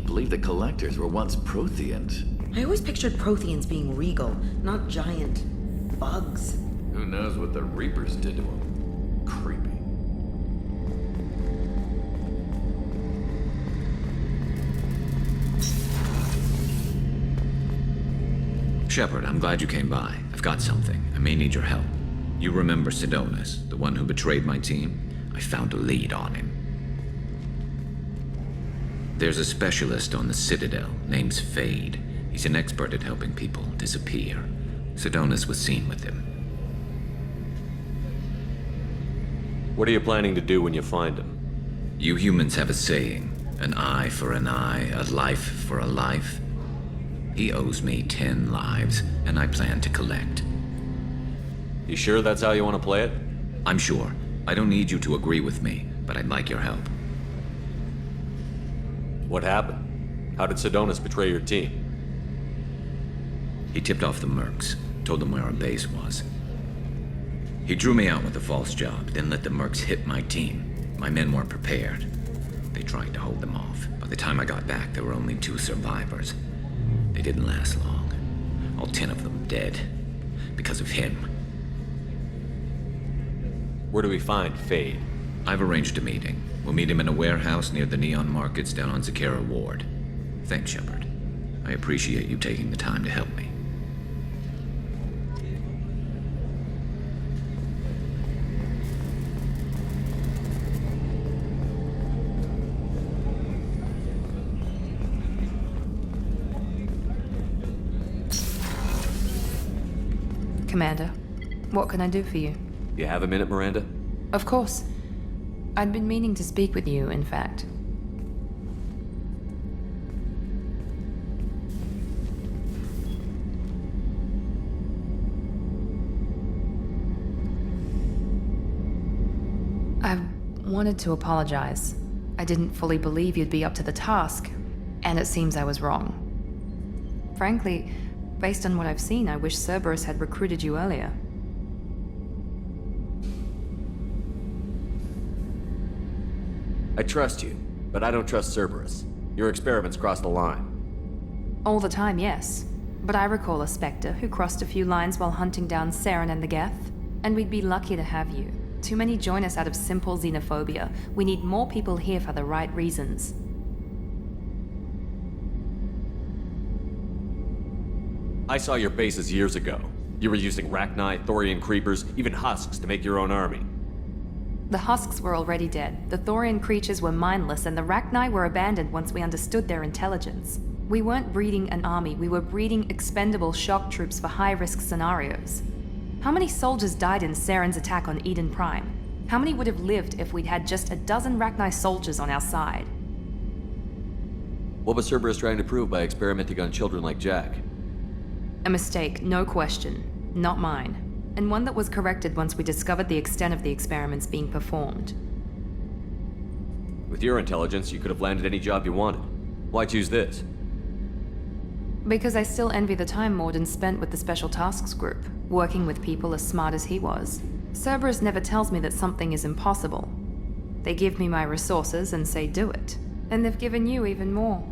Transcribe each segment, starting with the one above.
can't believe the Collectors were once Protheans. I always pictured Protheans being regal, not giant bugs. Who knows what the Reapers did to them? Creepy. Shepard, I'm glad you came by. I've got something. I may need your help. You remember Sidonus, the one who betrayed my team? I found a lead on him. There's a specialist on the Citadel, name's Fade. He's an expert at helping people disappear. Sidonus was seen with him. What are you planning to do when you find him? You humans have a saying, an eye for an eye, a life for a life. He owes me 10 lives, and I plan to collect. You sure that's how you want to play it? I'm sure. I don't need you to agree with me, but I'd like your help. What happened? How did Sidonus betray your team? He tipped off the Mercs, told them where our base was. He drew me out with a false job, then let the Mercs hit my team. My men weren't prepared. They tried to hold them off. By the time I got back, there were only 2 survivors. They didn't last long. All 10 of them dead. Because of him. Where do we find Fade? I've arranged a meeting. We'll meet him in a warehouse near the Neon Markets down on Zakera Ward. Thanks, Shepard. I appreciate you taking the time to help me. Commander, what can I do for you? You have a minute, Miranda? Of course. I'd been meaning to speak with you, in fact. I wanted to apologize. I didn't fully believe you'd be up to the task, and it seems I was wrong. Frankly, based on what I've seen, I wish Cerberus had recruited you earlier. I trust you, but I don't trust Cerberus. Your experiments crossed the line. All the time, yes. But I recall a Spectre who crossed a few lines while hunting down Saren and the Geth. And we'd be lucky to have you. Too many join us out of simple xenophobia. We need more people here for the right reasons. I saw your bases years ago. You were using Rachni, Thorian creepers, even husks to make your own army. The husks were already dead, the Thorian creatures were mindless, and the Rachni were abandoned once we understood their intelligence. We weren't breeding an army, we were breeding expendable shock troops for high-risk scenarios. How many soldiers died in Saren's attack on Eden Prime? How many would have lived if we'd had just a dozen Rachni soldiers on our side? What was Cerberus trying to prove by experimenting on children like Jack? A mistake, no question. Not mine. And one that was corrected once we discovered the extent of the experiments being performed. With your intelligence, you could have landed any job you wanted. Why choose this? Because I still envy the time Mordin spent with the Special Tasks Group, working with people as smart as he was. Cerberus never tells me that something is impossible. They give me my resources and say do it. And they've given you even more.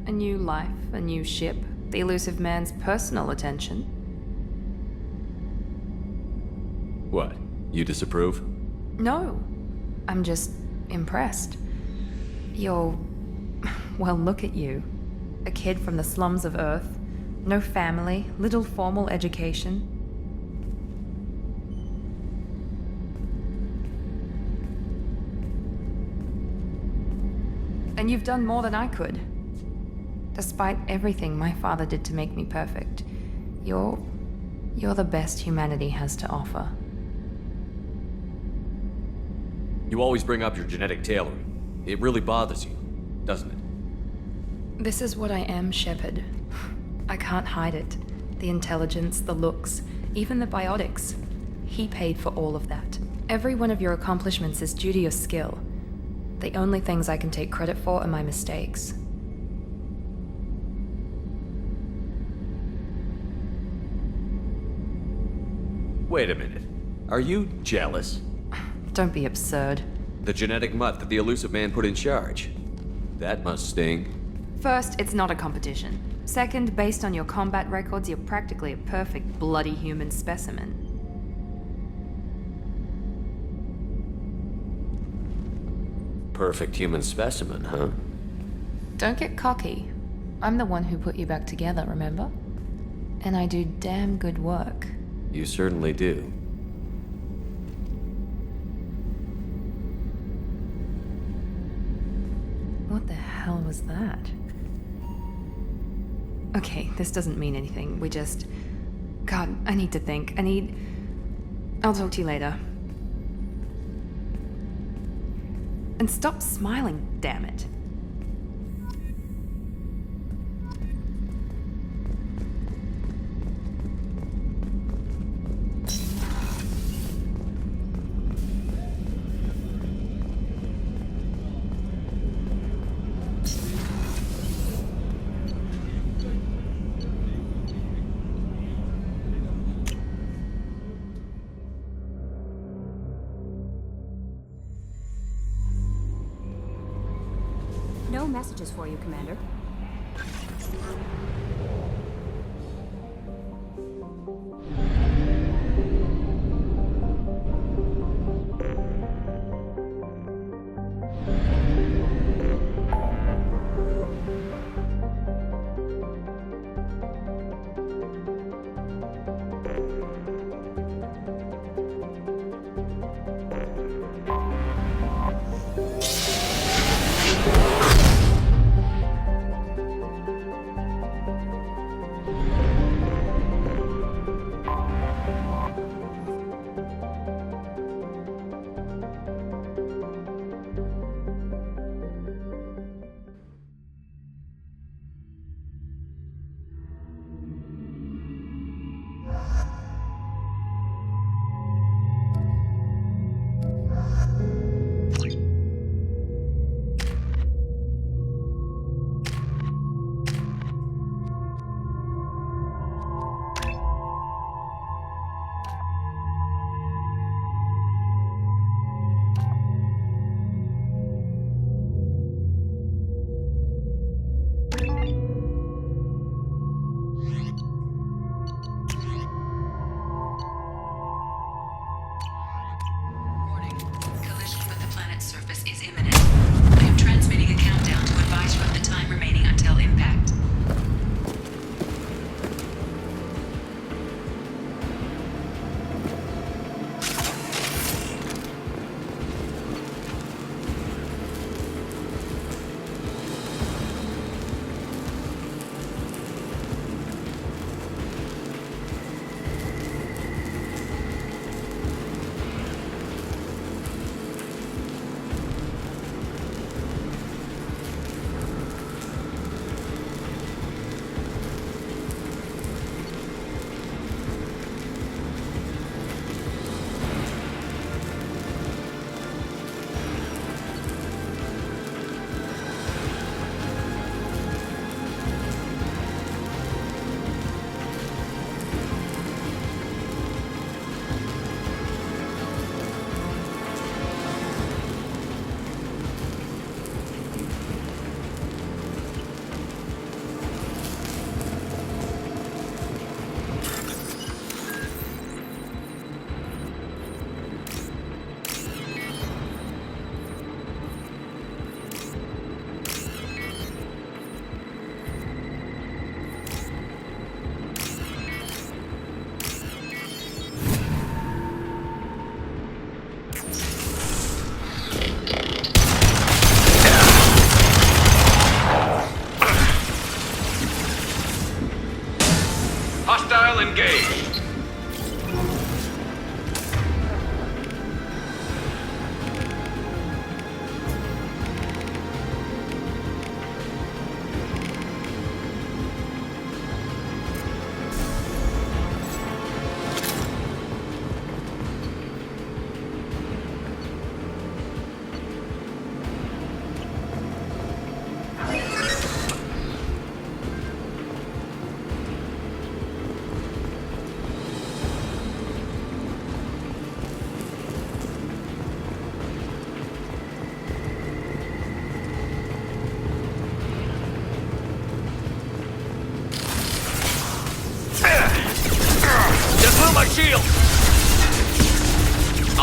A new life, a new ship, the elusive man's personal attention. What? You disapprove? No. I'm just impressed. You're... well, look at you. A kid from the slums of Earth. No family, little formal education. And you've done more than I could. Despite everything my father did to make me perfect, you're the best humanity has to offer. You always bring up your genetic tailoring. It really bothers you, doesn't it? This is what I am, Shepard. I can't hide it. The intelligence, the looks, even the biotics. He paid for all of that. Every one of your accomplishments is due to your skill. The only things I can take credit for are my mistakes. Wait a minute. Are you jealous? Don't be absurd. The genetic mutt that the elusive man put in charge. That must sting. First, it's not a competition. Second, based on your combat records, you're practically a perfect bloody human specimen. Perfect human specimen, huh? Don't get cocky. I'm the one who put you back together, remember? And I do damn good work. You certainly do. What the hell was that? Okay, this doesn't mean anything. We just... God, I need to think. I'll talk to you later. And stop smiling, damn it. No messages for you, Commander.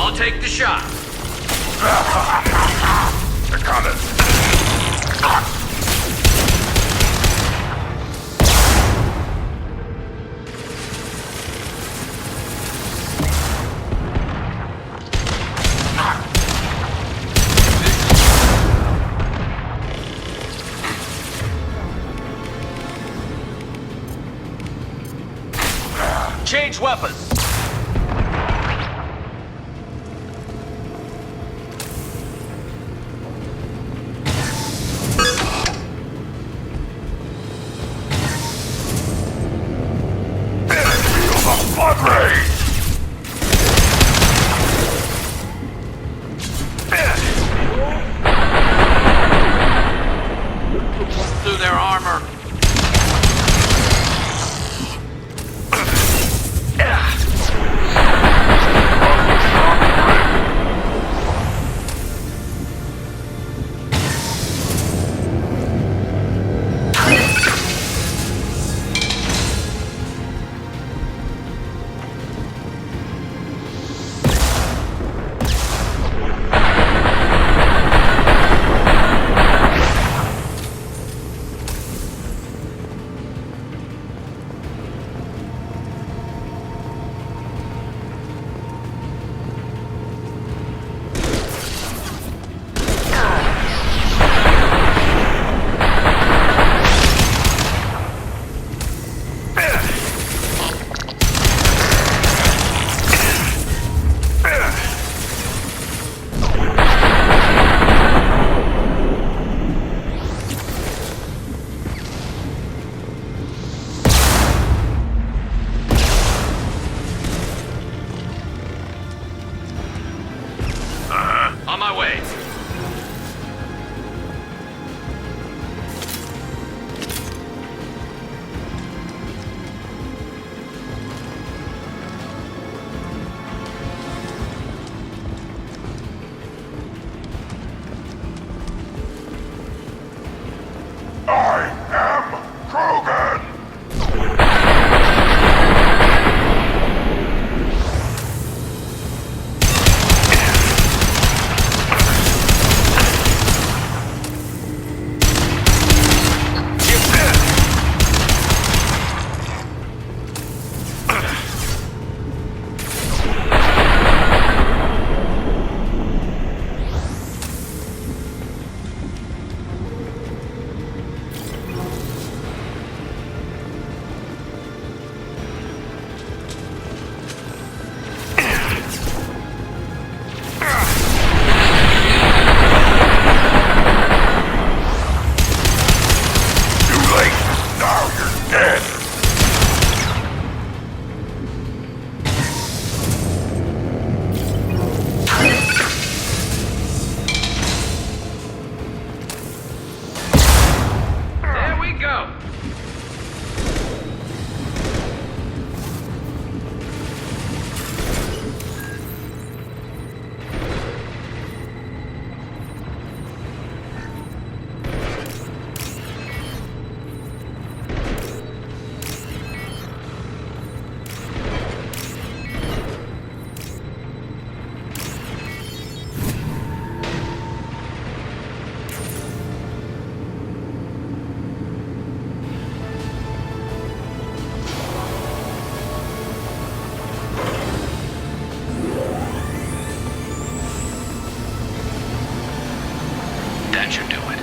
I'll take the shot. They're coming. Change weapons! Feel the blood rage! Through their armor. On my way. I am Krogan! Too late! Now you're dead! There we go. That should do it.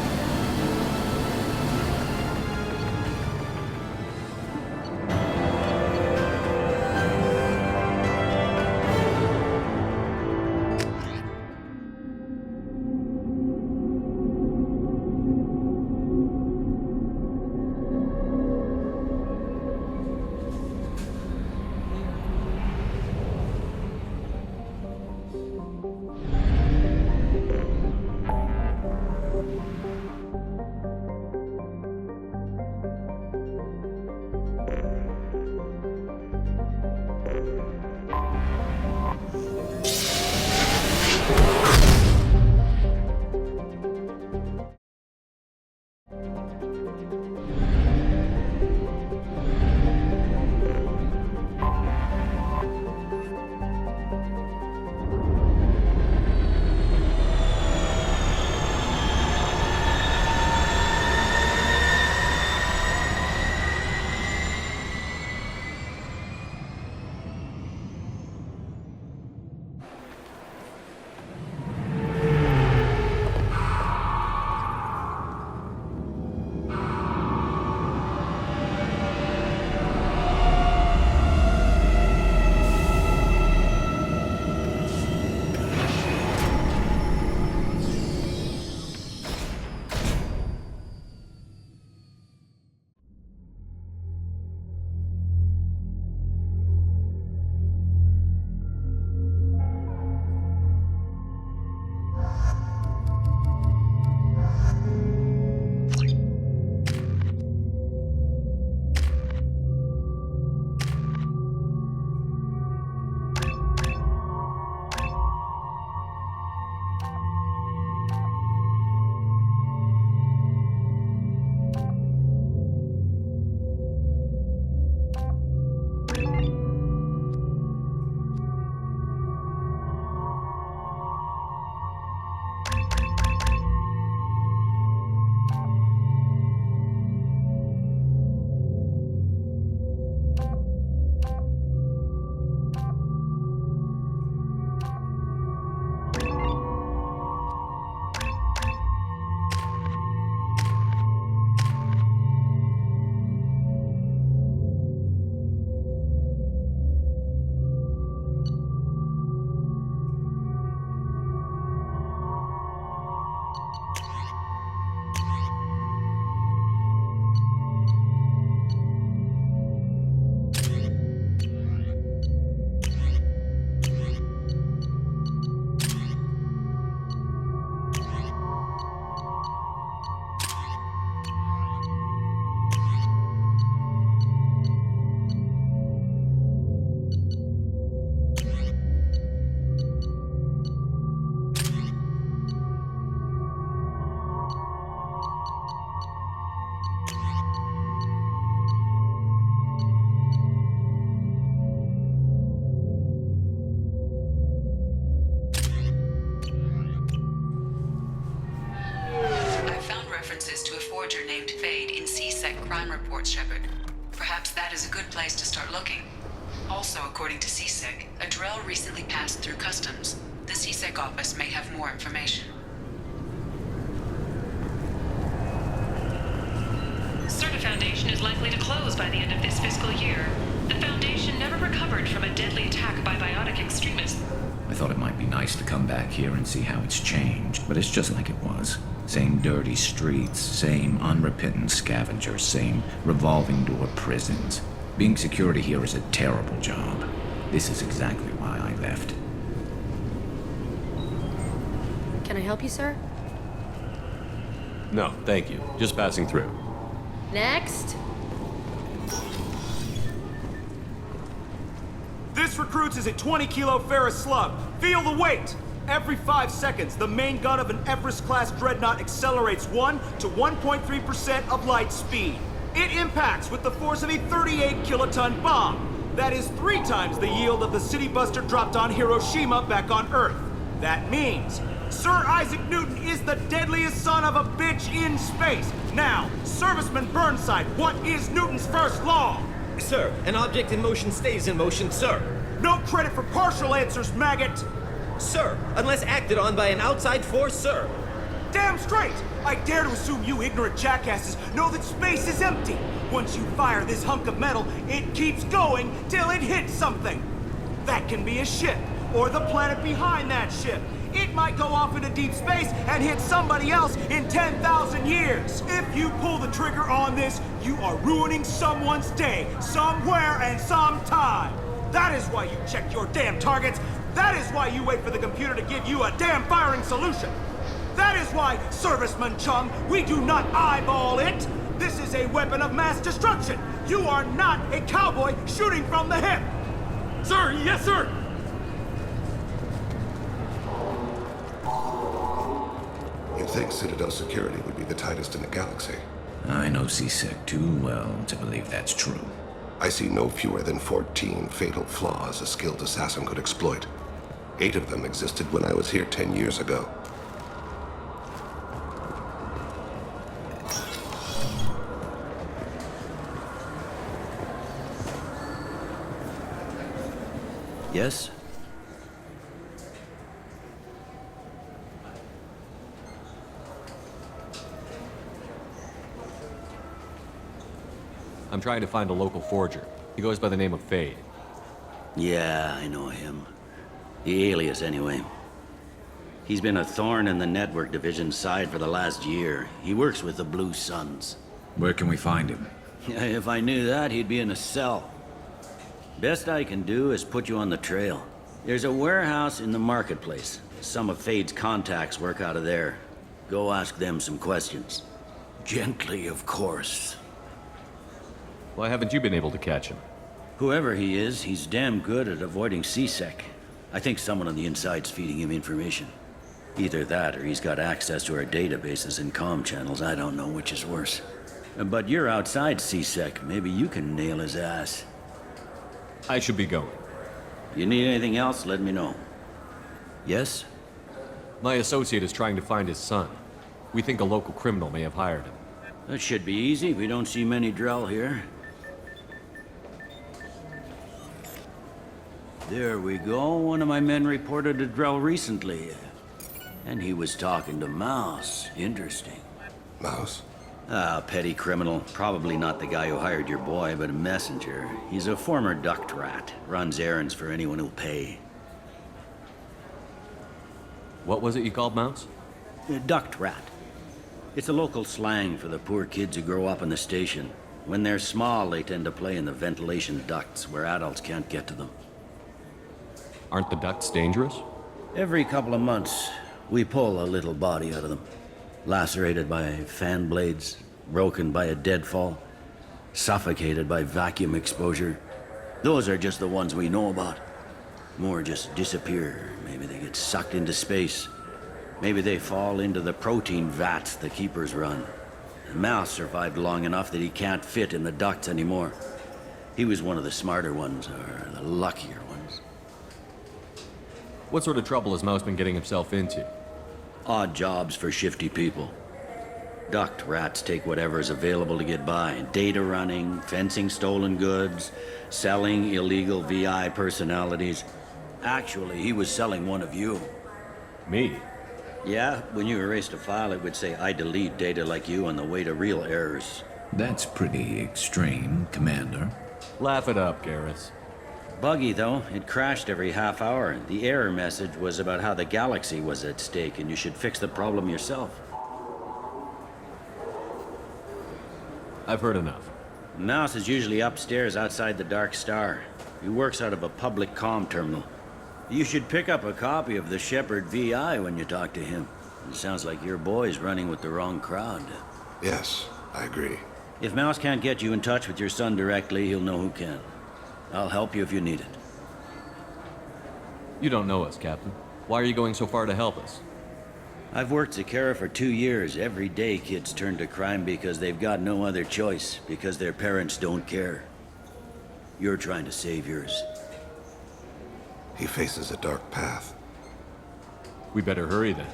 forger named Fade in C-Sec crime reports, Shepard. Perhaps that is a good place to start looking. Also, according to C-Sec, a Drell recently passed through customs. The C-Sec office may have more information. Certa Foundation is likely to close by the end of this fiscal year. The Foundation never recovered from a deadly attack by biotic extremists. I thought it might be nice to come back here and see how it's changed, but it's just like it was. Same dirty streets, same unrepentant scavengers, same revolving door prisons. Being security here is a terrible job. This is exactly why I left. Can I help you, sir? No, thank you. Just passing through. Next. This recruits is a 20-kilo ferrous slug. Feel the weight! Every 5 seconds, the main gun of an Everest-class dreadnought accelerates 1 to 1.3% of light speed. It impacts with the force of a 38-kiloton bomb. That is 3 times the yield of the city buster dropped on Hiroshima back on Earth. That means Sir Isaac Newton is the deadliest son of a bitch in space. Now, Serviceman Burnside, what is Newton's first law? Sir, an object in motion stays in motion, sir. No credit for partial answers, maggot! Sir, unless acted on by an outside force, sir. Damn straight! I dare to assume you ignorant jackasses know that space is empty. Once you fire this hunk of metal, it keeps going till it hits something. That can be a ship, or the planet behind that ship. It might go off into deep space and hit somebody else in 10,000 years. If you pull the trigger on this, you are ruining someone's day, somewhere and sometime. That is why you check your damn targets. That is why you wait for the computer to give you a damn firing solution. That is why, Serviceman Chung, we do not eyeball it. This is a weapon of mass destruction. You are not a cowboy shooting from the hip. Sir, yes, sir. You'd think Citadel security would be the tightest in the galaxy. I know C-Sec too well to believe that's true. I see no fewer than 14 fatal flaws a skilled assassin could exploit. 8 of them existed when I was here 10 years ago. Yes? I'm trying to find a local forger. He goes by the name of Fade. Yeah, I know him. The alias, anyway. He's been a thorn in the network division's side for the last year. He works with the Blue Suns. Where can we find him? Yeah, if I knew that, he'd be in a cell. Best I can do is put you on the trail. There's a warehouse in the marketplace. Some of Fade's contacts work out of there. Go ask them some questions. Gently, of course. Why haven't you been able to catch him? Whoever he is, he's damn good at avoiding C-Sec. I think someone on the inside's feeding him information. Either that, or he's got access to our databases and comm channels. I don't know which is worse. But you're outside C-Sec. Maybe you can nail his ass. I should be going. You need anything else, let me know. Yes? My associate is trying to find his son. We think a local criminal may have hired him. That should be easy. We don't see many Drell here. There we go. One of my men reported a Drell recently. And he was talking to Mouse. Interesting. Mouse? Ah, petty criminal. Probably not the guy who hired your boy, but a messenger. He's a former duct rat. Runs errands for anyone who'll pay. What was it you called Mouse? A duct rat. It's a local slang for the poor kids who grow up in the station. When they're small, they tend to play in the ventilation ducts where adults can't get to them. Aren't the ducts dangerous? Every couple of months, we pull a little body out of them. Lacerated by fan blades, broken by a deadfall, suffocated by vacuum exposure. Those are just the ones we know about. More just disappear. Maybe they get sucked into space. Maybe they fall into the protein vats the keepers run. The Mouse survived long enough that he can't fit in the ducts anymore. He was one of the smarter ones, or the luckier ones. What sort of trouble has Mouse been getting himself into? Odd jobs for shifty people. Ducked rats take whatever's available to get by. Data running, fencing stolen goods, selling illegal VI personalities. Actually, he was selling one of you. Me? Yeah, when you erased a file, it would say, I delete data like you on the way to real errors. That's pretty extreme, Commander. Laugh it up, Garrus. Buggy, though. It crashed every half hour. The error message was about how the galaxy was at stake, and you should fix the problem yourself. I've heard enough. Mouse is usually upstairs outside the Dark Star. He works out of a public comm terminal. You should pick up a copy of the Shepard VI when you talk to him. It sounds like your boy's running with the wrong crowd. Yes, I agree. If Mouse can't get you in touch with your son directly, he'll know who can. I'll help you if you need it. You don't know us, Captain. Why are you going so far to help us? I've worked Zakera for 2 years. Every day kids turn to crime because they've got no other choice, because their parents don't care. You're trying to save yours. He faces a dark path. We better hurry then.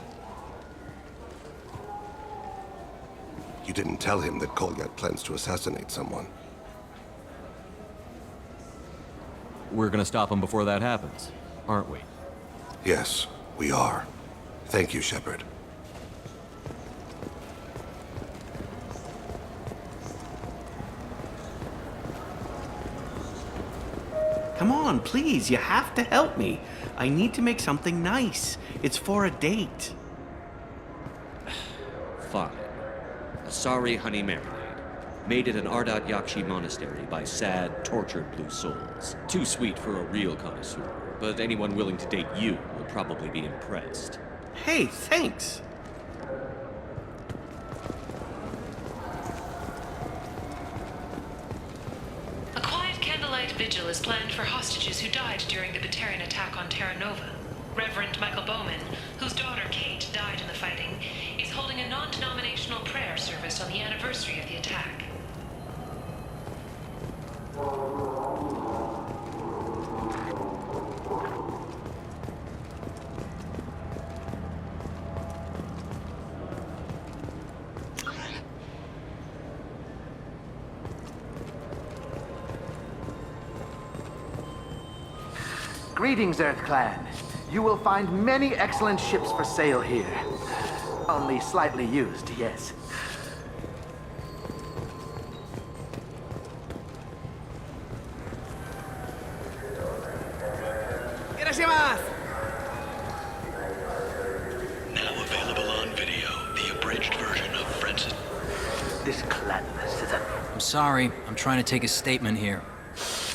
You didn't tell him that Kolyat plans to assassinate someone. We're gonna stop him before that happens, aren't we? Yes, we are. Thank you, Shepard. Come on, please, you have to help me. I need to make something nice. It's for a date. Fine. A sorry honey marinade. Made at an Ardat Yakshi monastery by sad, tortured blue souls. Too sweet for a real connoisseur, but anyone willing to date you will probably be impressed. Hey, thanks. A quiet candlelight vigil is planned for hostages who died during the Batarian attack on Terra Nova. Reverend Michael Bowman, whose daughter Kate died in the fighting, is holding a non-denominational prayer service on the anniversary of the attack. Greetings, Earth Clan. You will find many excellent ships for sale here. Only slightly used, yes. Now available on video, the abridged version of Francis. This clanless is a... I'm sorry. I'm trying to take a statement here.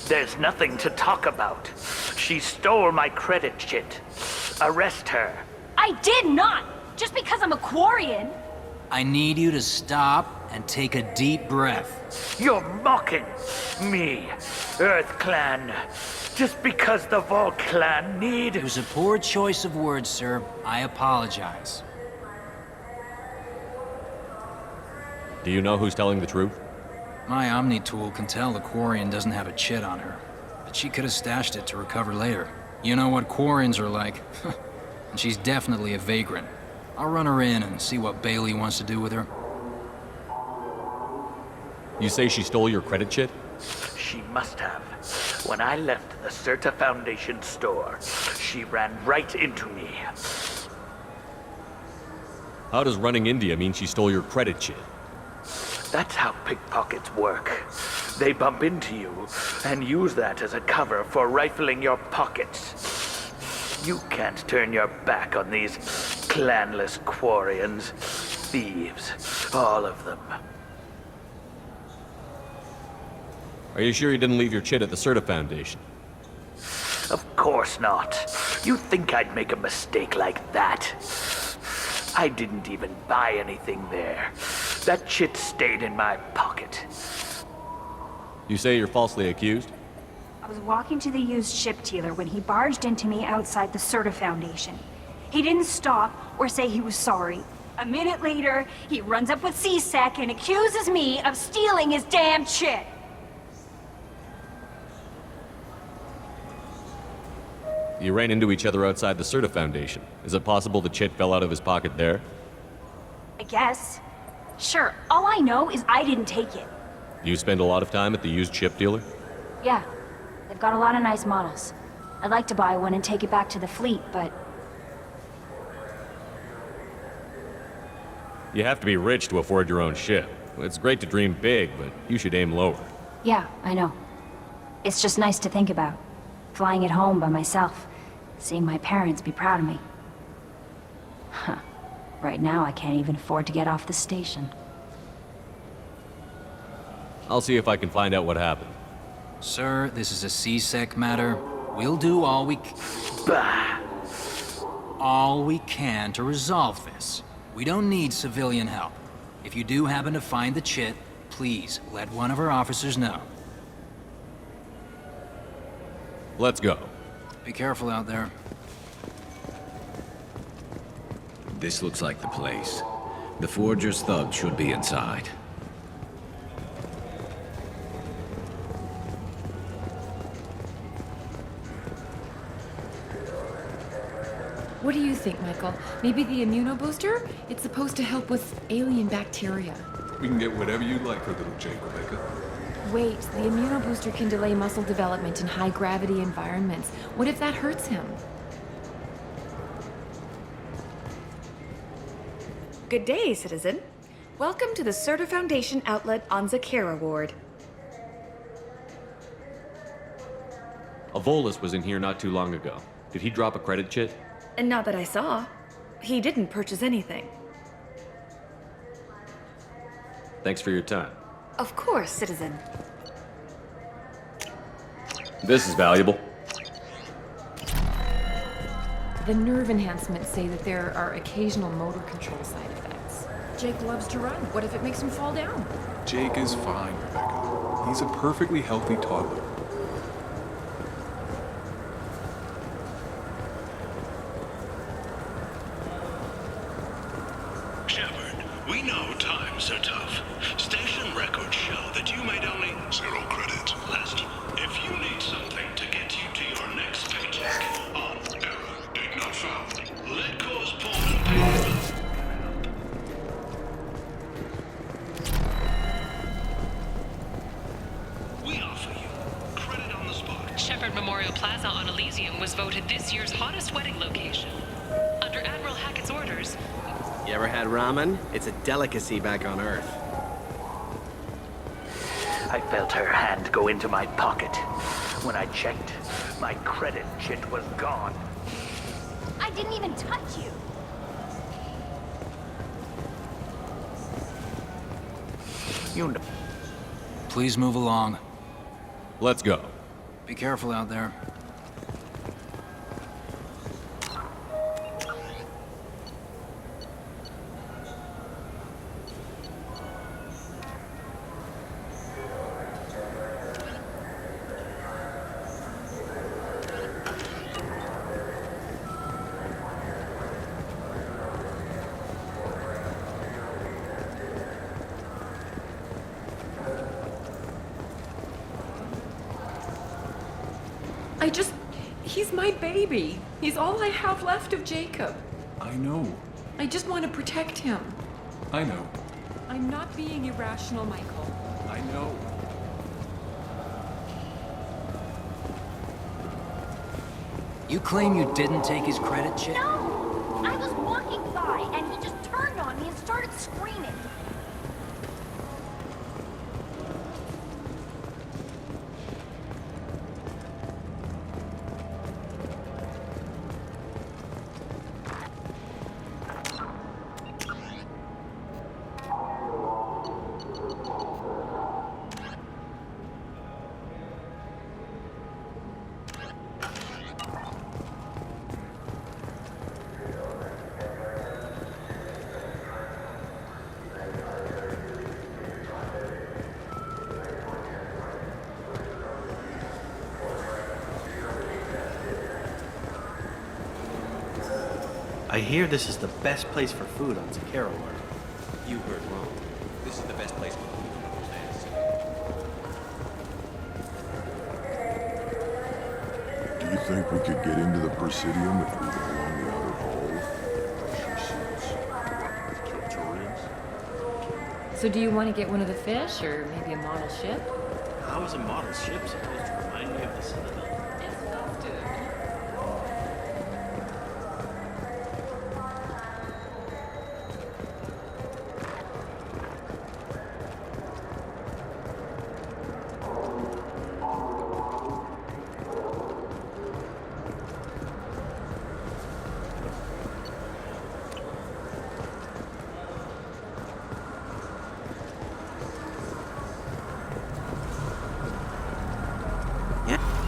There's nothing to talk about. She stole my credit chit. Arrest her. I did not! Just because I'm a Quarian! I need you to stop and take a deep breath. You're mocking me, Earth Clan. Just because the Vol Clan need... It was a poor choice of words, sir. I apologize. Do you know who's telling the truth? My Omni tool can tell the Quarian doesn't have a chit on her, but she could have stashed it to recover later. You know what Quarians are like. And she's definitely a vagrant. I'll run her in and see what Bailey wants to do with her. You say she stole your credit chit? She must have. When I left the Certa Foundation store, she ran right into me. How does running into you mean she stole your credit chit? That's how pickpockets work. They bump into you and use that as a cover for rifling your pockets. You can't turn your back on these clanless Quarians. Thieves, all of them. Are you sure you didn't leave your chit at the Certa Foundation? Of course not. You think I'd make a mistake like that? I didn't even buy anything there. That chit stayed in my pocket. You say you're falsely accused? I was walking to the used ship dealer when he barged into me outside the Certa Foundation. He didn't stop or say he was sorry. A minute later, he runs up with C-Sec and accuses me of stealing his damn chit. You ran into each other outside the Certa Foundation. Is it possible the chit fell out of his pocket there? I guess. Sure, all I know is I didn't take it. You spend a lot of time at the used chip dealer? Yeah, they've got a lot of nice models. I'd like to buy one and take it back to the fleet, but You have to be rich to afford your own ship. It's great to dream big, but you should aim lower. yeah, I know. It's just nice to think about. Flying it home by myself. Seeing my parents be proud of me. Huh. Right now, I can't even afford to get off the station. I'll see if I can find out what happened. Sir, this is a C-Sec matter. We'll do all we can to resolve this. We don't need civilian help. If you do happen to find the chit, please let one of our officers know. Let's go. Be careful out there. This looks like the place. The Forger's thugs should be inside. What do you think, Michael? Maybe the immunobooster? It's supposed to help with alien bacteria. We can get whatever you'd like for little Jake, Rebecca. Wait, the immunobooster can delay muscle development in high-gravity environments. What if that hurts him? Good day, citizen. Welcome to the Serta Foundation outlet on Zakera Ward. A Volus was in here not too long ago. Did he drop a credit chit? And not that I saw. He didn't purchase anything. Thanks for your time. Of course, citizen. This is valuable. The nerve enhancements say that there are occasional motor control side effects. Jake loves to run. What if it makes him fall down? Jake is fine, Rebecca. He's a perfectly healthy toddler. Shepard, we know times are tough. Station records show that you made only 0 credits last. If you need something to get you to your next paycheck, on error, dig not found. Let cause Pullman pay. We offer you credit on the spot. Shepard Memorial Plaza on Elysium was voted this year's hottest wedding location. Under Admiral Hackett's orders, You ever had ramen? It's a delicacy back on Earth. I felt her hand go into my pocket. When I checked, my credit chit was gone. I didn't even touch you. You know. Please move along. Let's go. Be careful out there. He's my baby. He's all I have left of Jacob. I know. I just want to protect him. I know. I'm not being irrational, Michael. I know. You claim you didn't take his credit chit? No! I was walking by, and he just turned on me and started screaming. I hear this is the best place for food on Zakera Ward. You heard wrong. This is the best place for food on Roseanne City. Do you think we could get into the Presidium if we go along the outer hall? She seems to work with Kilturians. So do you want to get one of the fish, or maybe a model ship? How is a model ship supposed to remind me of the Citadel?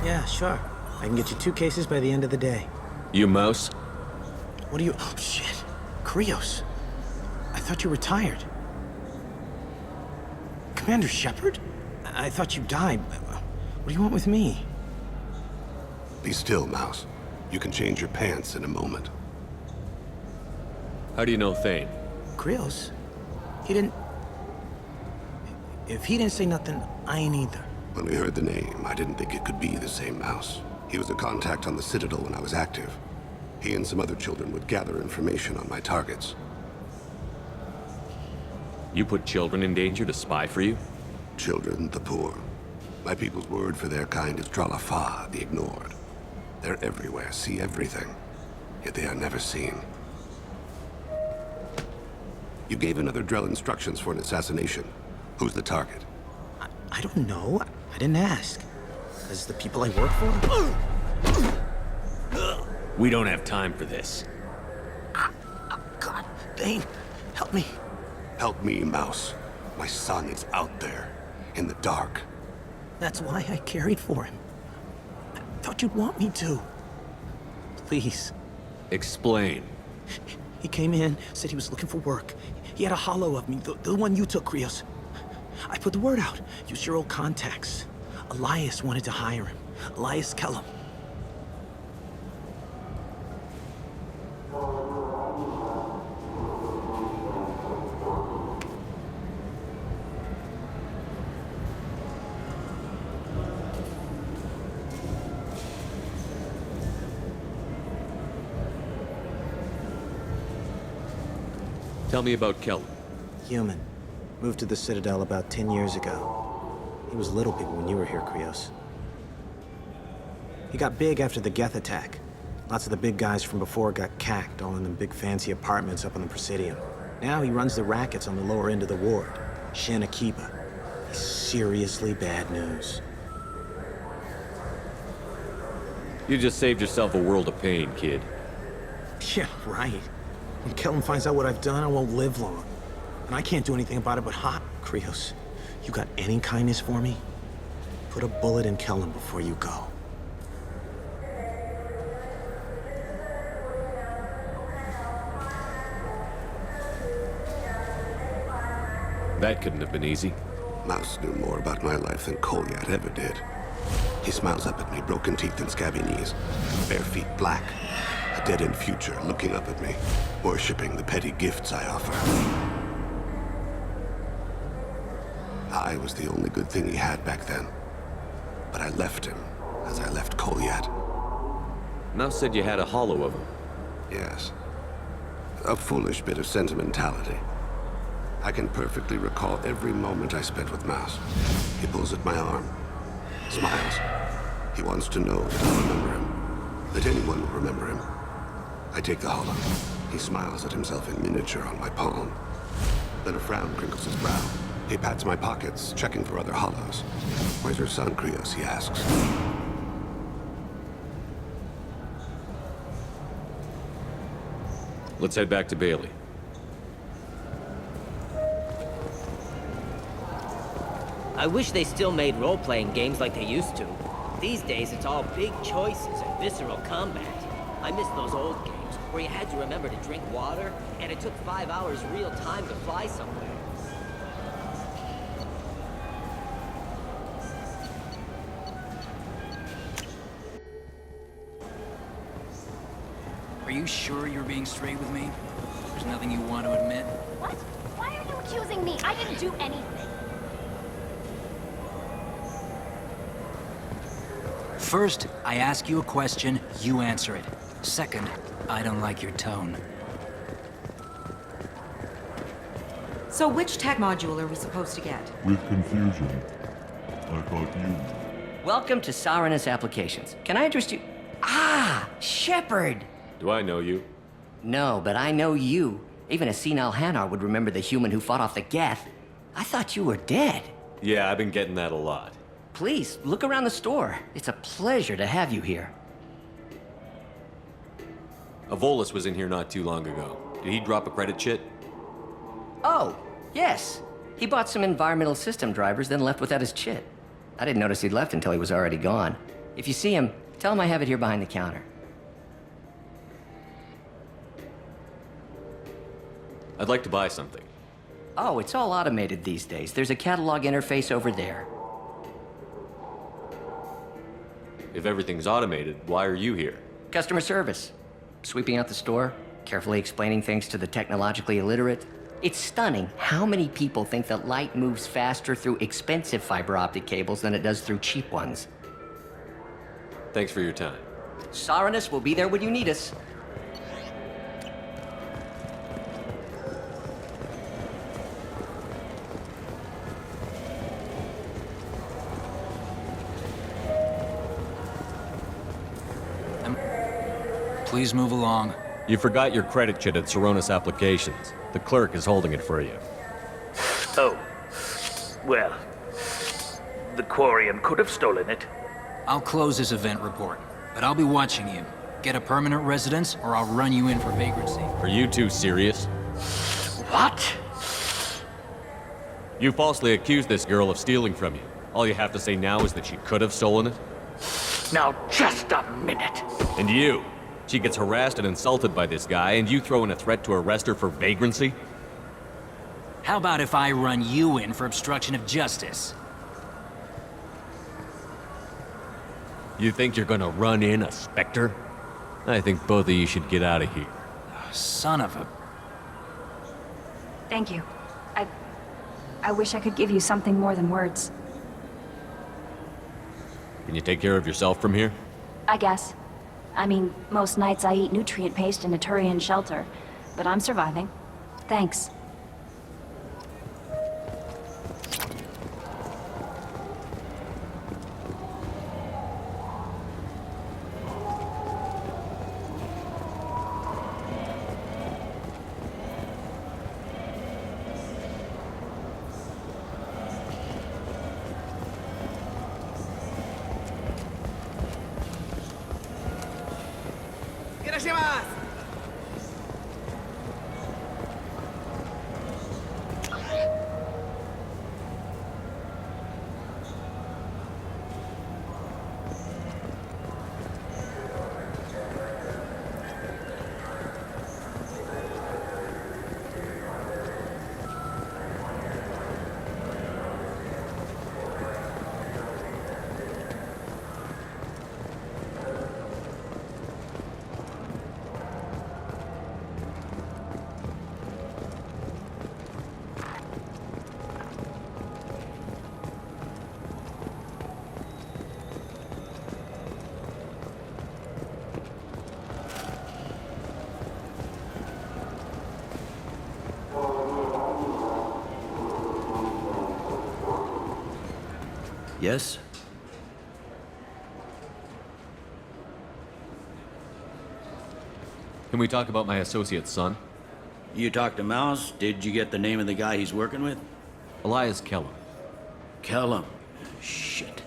Yeah, sure. I can get you 2 cases by the end of the day. You Mouse? What are you... Oh, shit. Krios. I thought you retired. Commander Shepard? I thought you died. What do you want with me? Be still, Mouse. You can change your pants in a moment. How do you know Thane? Krios? He didn't... If he didn't say nothing, I ain't either. When we heard the name, I didn't think it could be the same Mouse. He was a contact on the Citadel when I was active. He and some other children would gather information on my targets. You put children in danger to spy for you? Children, the poor. My people's word for their kind is Dralafa, the ignored. They're everywhere, see everything, yet they are never seen. You gave another Drell instructions for an assassination. Who's the target? I don't know. I didn't ask. As the people I work for? We don't have time for this. God, Thane, help me. Help me, Mouse. My son is out there, in the dark. That's why I carried for him. I thought you'd want me to. Please. Explain. He came in, said he was looking for work. He had a hollow of me, the one you took, Krios. I put the word out. Use your old contacts. Elias wanted to hire him. Elias Kellum. Tell me about Kellum. Human. Moved to the Citadel about 10 years ago. He was little big when you were here, Krios. He got big after the Geth attack. Lots of the big guys from before got cacked, all in them big fancy apartments up on the Presidium. Now he runs the rackets on the lower end of the ward, Shin Akiba. He's seriously bad news. You just saved yourself a world of pain, kid. Yeah, right. When Kellum finds out what I've done, I won't live long. And I can't do anything about it but hop, Krios. You got any kindness for me? Put a bullet in Kellum before you go. That couldn't have been easy. Mouse knew more about my life than Kolyat ever did. He smiles up at me, broken teeth and scabby knees, bare feet black. A dead-end future looking up at me, worshipping the petty gifts I offer. I was the only good thing he had back then. But I left him, as I left Kolyat. Mouse said you had a hollow of him. Yes. A foolish bit of sentimentality. I can perfectly recall every moment I spent with Mouse. He pulls at my arm, smiles. He wants to know that I'll remember him, that anyone will remember him. I take the hollow. He smiles at himself in miniature on my palm. Then a frown crinkles his brow. He pats my pockets, checking for other hollows. Where's your son, Krios? He asks. Let's head back to Bailey. I wish they still made role-playing games like they used to. These days, it's all big choices and visceral combat. I miss those old games, where you had to remember to drink water, and it took 5 hours real time to fly somewhere. Are you sure you're being straight with me? There's nothing you want to admit? What? Why are you accusing me? I didn't do anything. First, I ask you a question, you answer it. Second, I don't like your tone. So which tech module are we supposed to get? With confusion. I thought you... Welcome to Saranus Applications. Can I interest you? Ah, Shepard! Do I know you? No, but I know you. Even a senile Hanar would remember the human who fought off the Geth. I thought you were dead. Yeah, I've been getting that a lot. Please, look around the store. It's a pleasure to have you here. Avolis was in here not too long ago. Did he drop a credit chit? Oh, yes. He bought some environmental system drivers, then left without his chit. I didn't notice he'd left until he was already gone. If you see him, tell him I have it here behind the counter. I'd like to buy something. Oh, it's all automated these days. There's a catalog interface over there. If everything's automated, why are you here? Customer service. Sweeping out the store, carefully explaining things to the technologically illiterate. It's stunning how many people think that light moves faster through expensive fiber optic cables than it does through cheap ones. Thanks for your time. Saranus will be there when you need us. Please move along. You forgot your credit chit at Saranus Applications. The clerk is holding it for you. Oh. Well, the Quarian could have stolen it. I'll close this event report, but I'll be watching you. Get a permanent residence, or I'll run you in for vagrancy. Are you two serious? What? You falsely accused this girl of stealing from you. All you have to say now is that she could have stolen it? Now, just a minute. And you? She gets harassed and insulted by this guy, and you throw in a threat to arrest her for vagrancy? How about if I run you in for obstruction of justice? You think you're gonna run in a Spectre? I think both of you should get out of here. Son of a... Thank you. I wish I could give you something more than words. Can you take care of yourself from here? I guess. I mean, most nights I eat nutrient paste in a Turian shelter, but I'm surviving. Thanks. Yes? Can we talk about my associate's son? You talked to Mouse? Did you get the name of the guy he's working with? Elias Kellum. Kellum? Shit.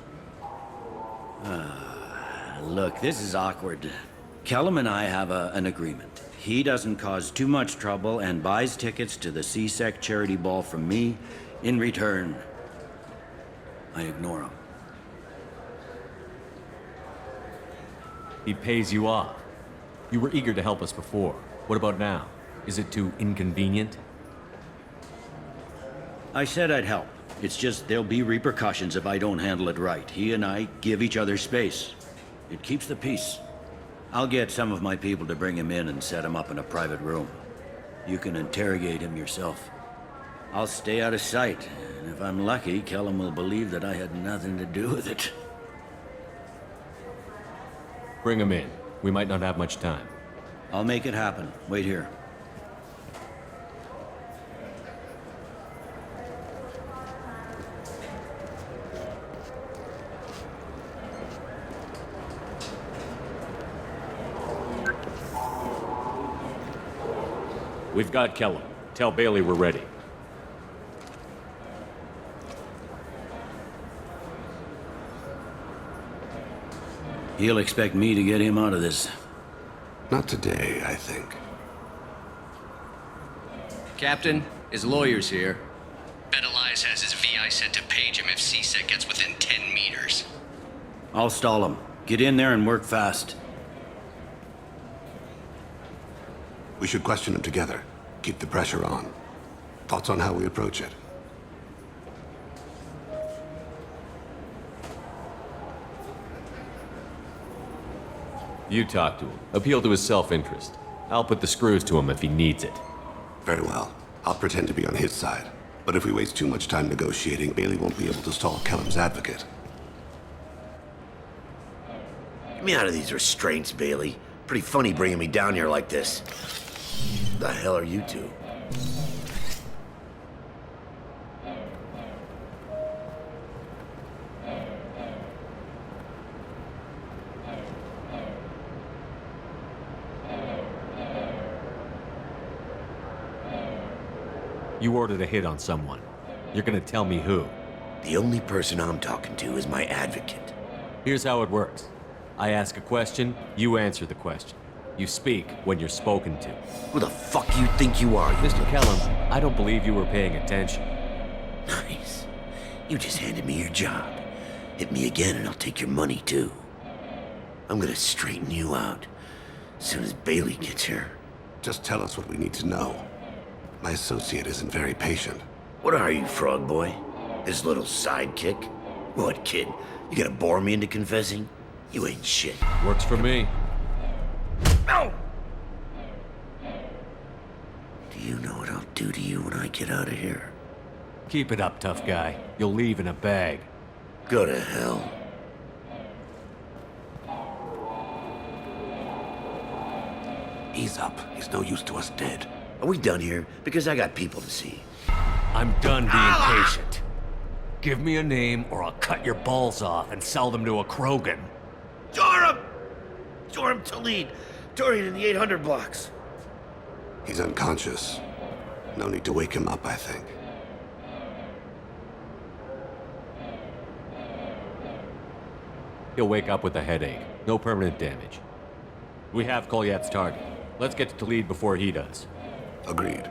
Look, this is awkward. Kellum and I have an agreement. He doesn't cause too much trouble and buys tickets to the CSEC charity ball from me. In return, I ignore him. He pays you off. You were eager to help us before. What about now? Is it too inconvenient? I said I'd help. It's just there'll be repercussions if I don't handle it right. He and I give each other space. It keeps the peace. I'll get some of my people to bring him in and set him up in a private room. You can interrogate him yourself. I'll stay out of sight, and if I'm lucky, Kellum will believe that I had nothing to do with it. Bring him in. We might not have much time. I'll make it happen. Wait here. We've got Kellum. Tell Bailey we're ready. He'll expect me to get him out of this. Not today, I think. Captain, his lawyer's here. Bet Elias has his VI set to page him if CSEC gets within 10 meters. I'll stall him. Get in there and work fast. We should question him together. Keep the pressure on. Thoughts on how we approach it? You talk to him. Appeal to his self-interest. I'll put the screws to him if he needs it. Very well. I'll pretend to be on his side. But if we waste too much time negotiating, Bailey won't be able to stall Kellum's advocate. Get me out of these restraints, Bailey. Pretty funny bringing me down here like this. The hell are you two? You ordered a hit on someone. You're gonna tell me who? The only person I'm talking to is my advocate. Here's how it works. I ask a question, you answer the question. You speak when you're spoken to. Who the fuck you think you are, Mr. Kellum, I don't believe you were paying attention. Nice. You just handed me your job. Hit me again and I'll take your money too. I'm gonna straighten you out as soon as Bailey gets here. Just tell us what we need to know. My associate isn't very patient. What are you, frog boy? His little sidekick? What, kid? You gonna bore me into confessing? You ain't shit. Works for me. No! Do you know what I'll do to you when I get out of here? Keep it up, tough guy. You'll leave in a bag. Go to hell. Ease up. He's no use to us dead. Are we done here? Because I got people to see. I'm done being patient. Give me a name or I'll cut your balls off and sell them to a Krogan. Joram! Joram Talid. Torian in the 800 blocks. He's unconscious. No need to wake him up, I think. He'll wake up with a headache. No permanent damage. We have Kolyat's target. Let's get to Talid before he does. Agreed.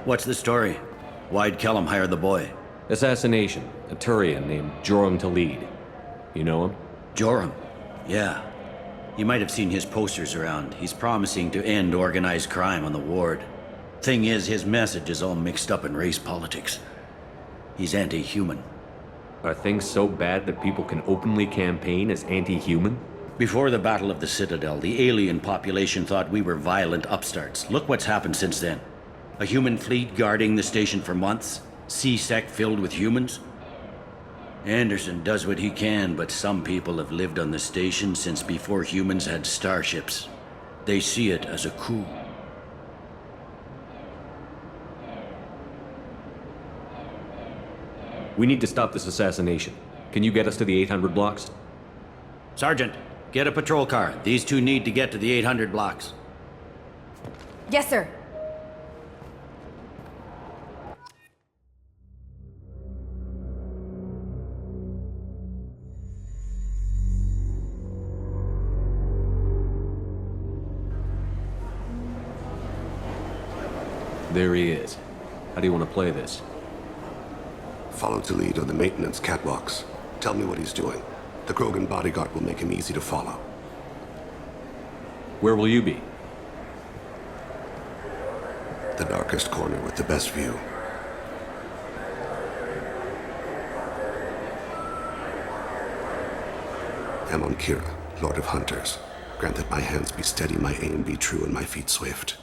What's the story? Why'd Kellum hire the boy? Assassination. A Turian named Joram Talid. You know him? Joram? Yeah. You might have seen his posters around. He's promising to end organized crime on the ward. Thing is, his message is all mixed up in race politics. He's anti-human. Are things so bad that people can openly campaign as anti-human? Before the Battle of the Citadel, the alien population thought we were violent upstarts. Look what's happened since then. A human fleet guarding the station for months. CSEC filled with humans. Anderson does what he can, but some people have lived on the station since before humans had starships. They see it as a coup. We need to stop this assassination. Can you get us to the 800 blocks? Sergeant, get a patrol car. These two need to get to the 800 blocks. Yes, sir. There he is. How do you want to play this? Follow Talid on the maintenance catwalks. Tell me what he's doing. The Krogan bodyguard will make him easy to follow. Where will you be? The darkest corner with the best view. Amon Kira, Lord of Hunters. Grant that my hands be steady, my aim be true, and my feet swift.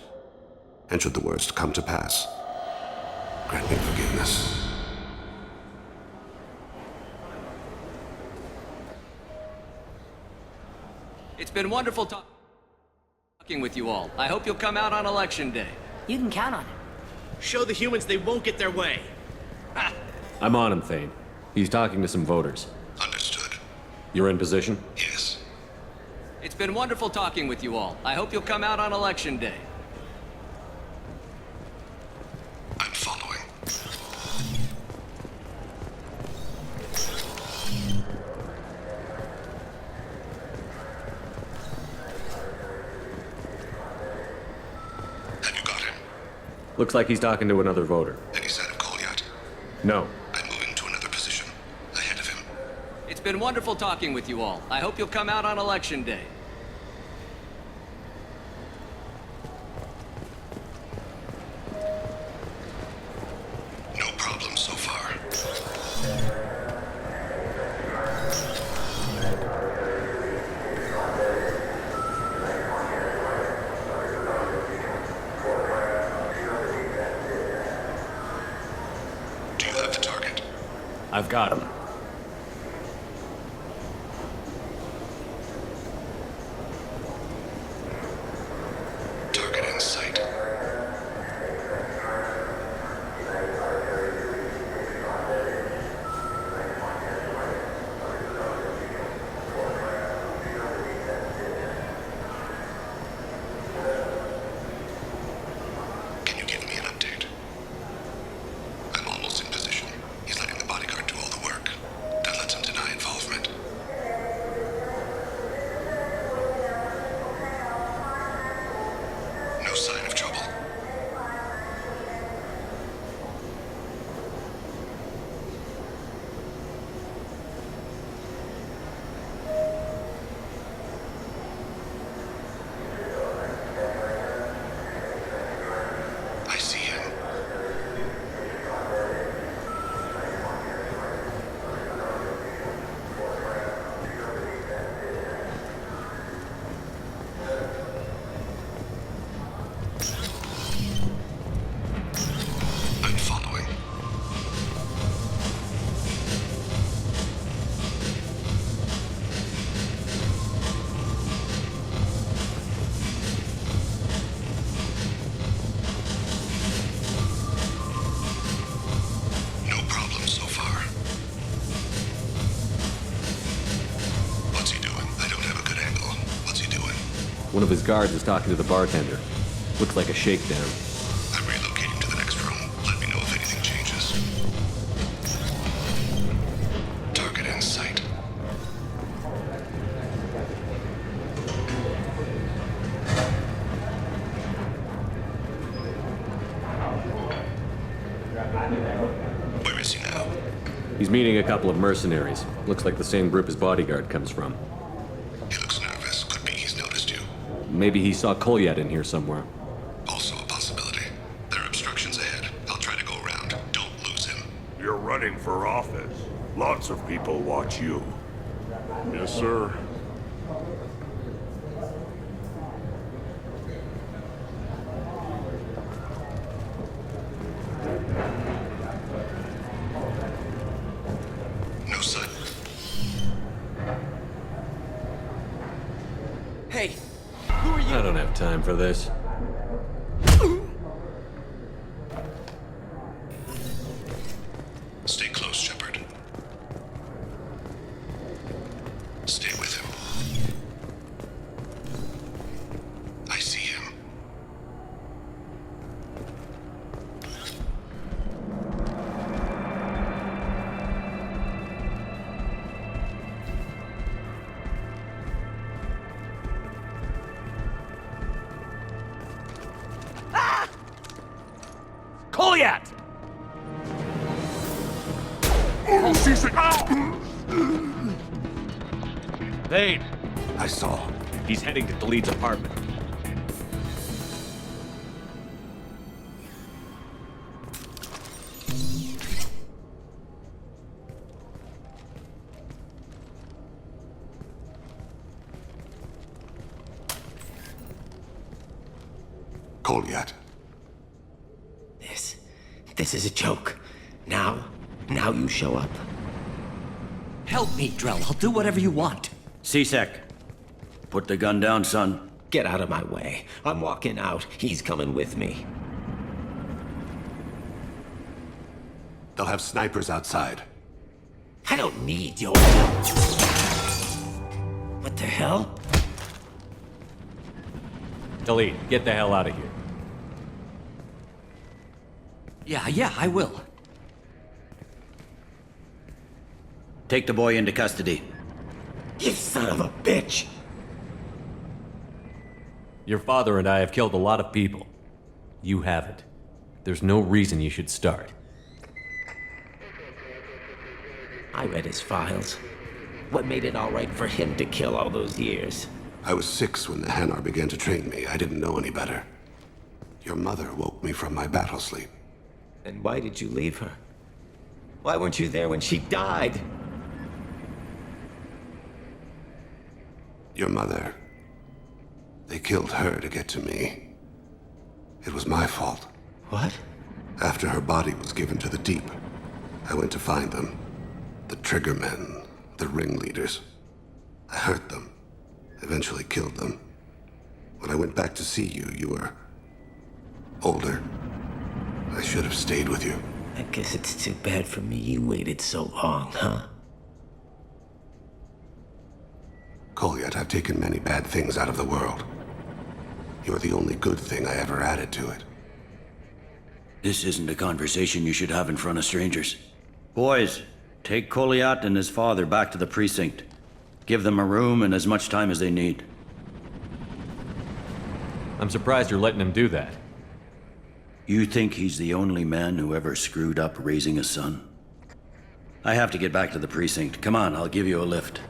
And should the worst come to pass, grant me forgiveness. It's been wonderful talking with you all. I hope you'll come out on Election Day. You can count on it. Show the humans they won't get their way. I'm on him, Thane. He's talking to some voters. Understood. You're in position? Yes. It's been wonderful talking with you all. I hope you'll come out on Election Day. I'm following. Have you got him? Looks like he's talking to another voter. Any sign of Kolyat? No. I'm moving to another position. Ahead of him. It's been wonderful talking with you all. I hope you'll come out on Election Day. No problem so far. Do you have the target? I've got him. Target in sight. Can you give me an update? I'm almost in position. He's letting the bodyguard do all the work. That lets him deny involvement. No sign of trouble. I see him. I'm following. No problem so far. What's he doing? I don't have a good angle. What's he doing? One of his guards is talking to the bartender. Looks like a shakedown. I'm relocating to the next room. Let me know if anything changes. Target in sight. Where is he now? He's meeting a couple of mercenaries. Looks like the same group his bodyguard comes from. He looks nervous. Could be he's noticed you. Maybe he saw Kolyat in here somewhere. Also a possibility. There are obstructions ahead. I'll try to go around. Don't lose him. You're running for office. Lots of people watch you. Yes, sir. No sign. Hey, who are you? I don't have time for this. Stay close, Shepard. Stay with him. I see him. Kolyat! Vane! I saw. He's heading to Khalid's apartment. Kolyat. This is a joke. Now you show up. Help me, Drell. I'll do whatever you want. C-Sec, put the gun down, son. Get out of my way. I'm walking out. He's coming with me. They'll have snipers outside. I don't need your... What the hell? Talid, get the hell out of here. Yeah, I will. Take the boy into custody. You son of a bitch! Your father and I have killed a lot of people. You haven't. There's no reason you should start. I read his files. What made it all right for him to kill all those years? I was 6 when the Hanar began to train me. I didn't know any better. Your mother woke me from my battle sleep. Then why did you leave her? Why weren't you there when she died? Your mother. They killed her to get to me. It was my fault. What? After her body was given to the Deep, I went to find them. The Triggermen, the ringleaders. I hurt them. Eventually killed them. When I went back to see you, you were older. I should have stayed with you. I guess it's too bad for me you waited so long, huh? Kolyat, I've taken many bad things out of the world. You're the only good thing I ever added to it. This isn't a conversation you should have in front of strangers. Boys, take Kolyat and his father back to the precinct. Give them a room and as much time as they need. I'm surprised you're letting him do that. You think he's the only man who ever screwed up raising a son? I have to get back to the precinct. Come on, I'll give you a lift.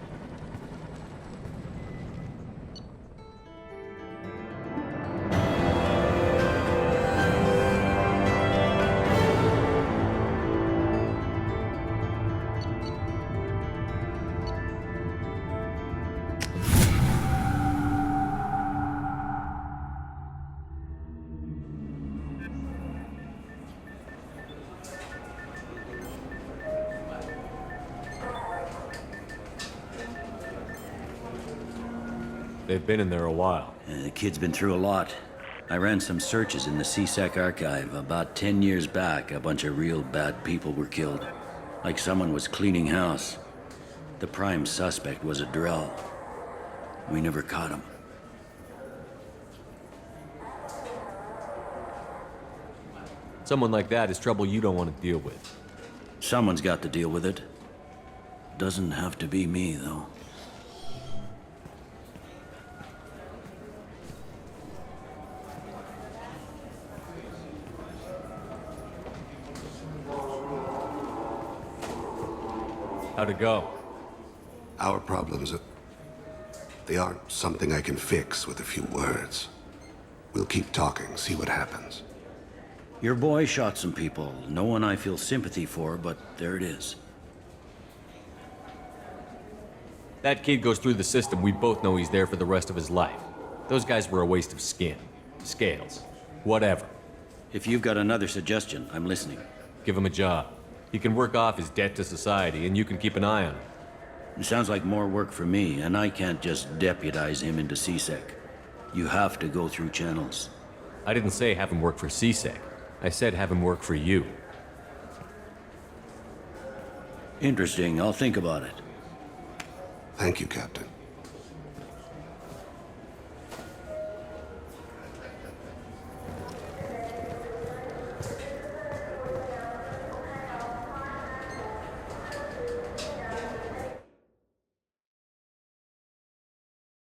They've been in there a while. The kid's been through a lot. I ran some searches in the CSEC archive. About 10 years back, a bunch of real bad people were killed. Like someone was cleaning house. The prime suspect was a Drell. We never caught him. Someone like that is trouble you don't want to deal with. Someone's got to deal with it. Doesn't have to be me, though. How'd it go? Our problems, they aren't something I can fix with a few words. We'll keep talking, see what happens. Your boy shot some people. No one I feel sympathy for, but there it is. That kid goes through the system, we both know he's there for the rest of his life. Those guys were a waste of skin. Scales. Whatever. If you've got another suggestion, I'm listening. Give him a job. He can work off his debt to society, and you can keep an eye on him. It sounds like more work for me, and I can't just deputize him into CSEC. You have to go through channels. I didn't say have him work for CSEC. I said have him work for you. Interesting. I'll think about it. Thank you, Captain.